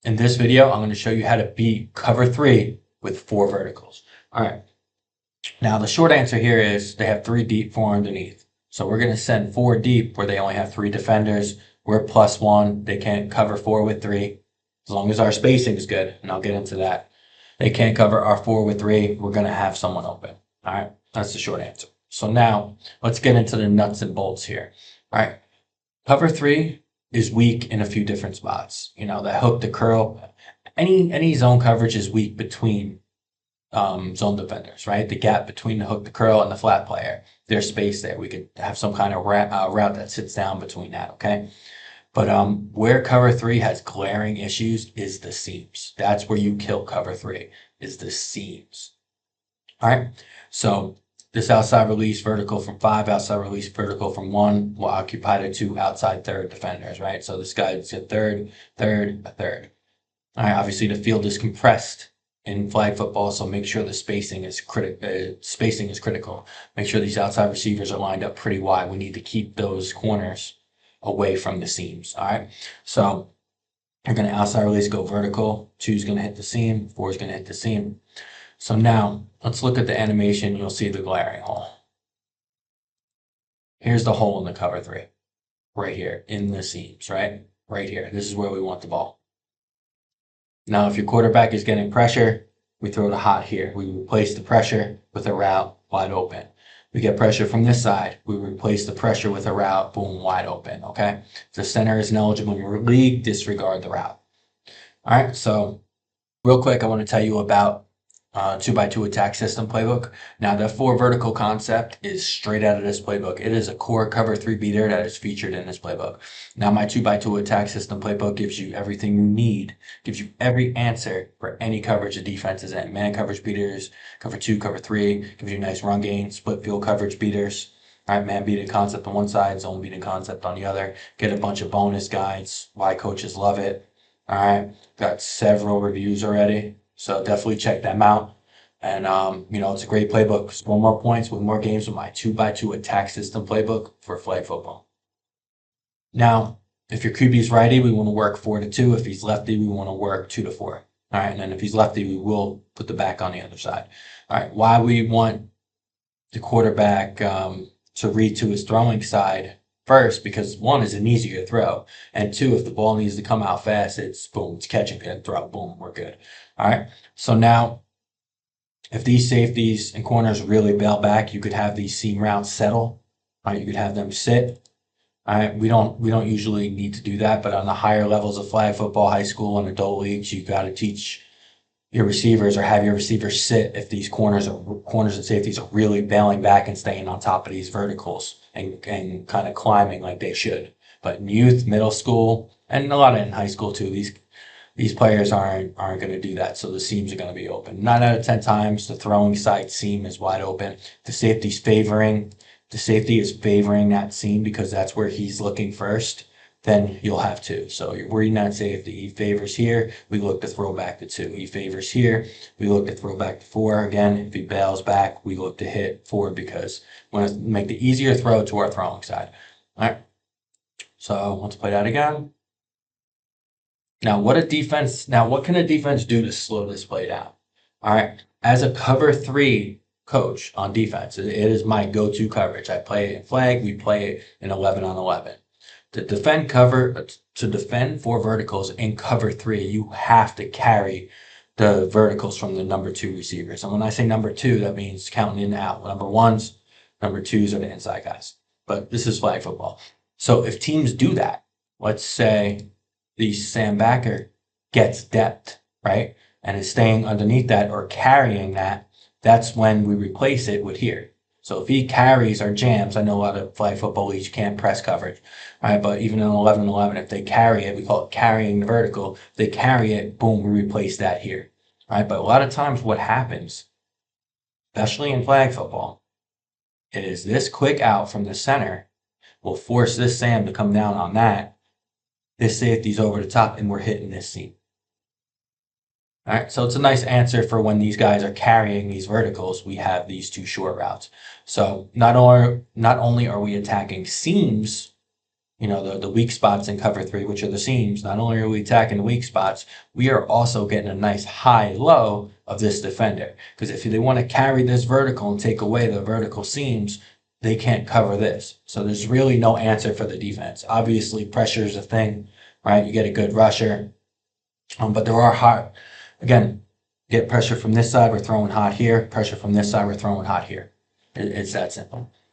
In this video, I'm going to show you how to beat cover 3 with 4 verticals. All right. Now, the short answer here is they have 3 deep, 4 underneath. So we're going to send 4 deep where they only have 3 defenders. We're +1. They can't cover 4 with 3 as long as our spacing is good. And I'll get into that. They can't cover our 4 with 3. We're going to have someone open. All right. That's the short answer. So now let's get into the nuts and bolts here. All right. Cover 3 is weak in a few different spots. You know, the hook, the curl, any zone coverage is weak between zone defenders, right? The gap between the hook, the curl, and the flat player. There's space there. We could have some kind of route that sits down between that, okay? But where cover 3 has glaring issues is the seams. That's where you kill cover 3, is the seams. All right, so this outside release vertical from 5, outside release vertical from 1 will occupy the 2 outside third defenders, right? So this guy's a third, a third. All right, obviously the field is compressed in flag football, so make sure the spacing is critical. Make sure these outside receivers are lined up pretty wide. We need to keep those corners away from the seams. All right, so you're going to outside release, go vertical. 2 is going to hit the seam. 4 is going to hit the seam. So now let's look at the animation. You'll see the glaring hole. Here's the hole in the cover 3, right here in the seams, right? Right here. This is where we want the ball. Now, if your quarterback is getting pressure, we throw the hot here. We replace the pressure with a route wide open. We get pressure from this side. We replace the pressure with a route, boom, wide open, okay? If the center is ineligible in your league, disregard the route. All right, so real quick, I want to tell you about 2x2 attack system playbook. Now, the 4 vertical concept is straight out of this playbook. It is a core cover 3 beater that is featured in this playbook. Now, my 2x2 attack system playbook gives you everything you need, gives you every answer for any coverage the defense is in. Man coverage beaters, cover 2, cover 3, gives you nice run gain, split field coverage beaters. All right, man beating concept on one side, zone beating concept on the other. Get a bunch of bonus guides, why coaches love it. All right, got several reviews already. So definitely check them out. And, you know, it's a great playbook. Score more points with more games with my 2x2 attack system playbook for flag football. Now, if your QB is righty, we want to work 4-2. If he's lefty, we want to work 2-4. All right. And then if he's lefty, we will put the back on the other side. All right. Why we want the quarterback to read to his throwing side first, because 1 is an easier throw, and 2, if the ball needs to come out fast, it's boom, it's catching and throw, boom, we're good. All right. So now, if these safeties and corners really bail back, you could have these seam routes settle. All right, you could have them sit. All right, we don't usually need to do that, but on the higher levels of flag football, high school and adult leagues, you got to teach your receivers or have your receivers sit if these corners and safeties are really bailing back and staying on top of these verticals and kind of climbing like they should. But in youth, middle school, and a lot of in high school too, these players aren't going to do that, so the seams are going to be open. 9 out of 10 times, the throwing side seam is wide open. The safety is favoring that seam because that's where he's looking first. Then you'll have 2. So you're reading that safety. He favors here, we look to throw back to 2. He favors here, we look to throw back to 4. Again, if he bails back, we look to hit 4 because we want to make the easier throw to our throwing side. All right. So let's play that again. Now, what can a defense do to slow this play down? All right. As a cover 3 coach on defense, it is my go-to coverage. I play it in flag. We play it in 11 on 11. To defend 4 verticals in cover 3, you have to carry the verticals from the number 2 receivers. And when I say number 2, that means counting in and out. Number 1s, number 2s are the inside guys. But this is flag football. So if teams do that, let's say the Sam backer gets depth, right? And is staying underneath that or carrying that, that's when we replace it with here. So if he carries our jams, I know a lot of flag football leagues can't press coverage, right? But even in 11-11, if they carry it, we call it carrying the vertical. If they carry it, boom, we replace that here, right? But a lot of times what happens, especially in flag football, is this quick out from the center will force this Sam to come down on that. This safety's over the top, and we're hitting this seam. All right, so it's a nice answer for when these guys are carrying these verticals, we have these 2 short routes. So not only are we attacking seams the weak spots in cover three, which are the seams. Not only are we attacking the weak spots, we are also getting a nice high low of this defender. Because if they want to carry this vertical and take away the vertical seams, they can't cover this. So there's really no answer for the defense. Obviously, pressure is a thing, right? You get a good rusher. But there are hot, again, get pressure from this side, we're throwing hot here. Pressure from this side, we're throwing hot here. It's that simple.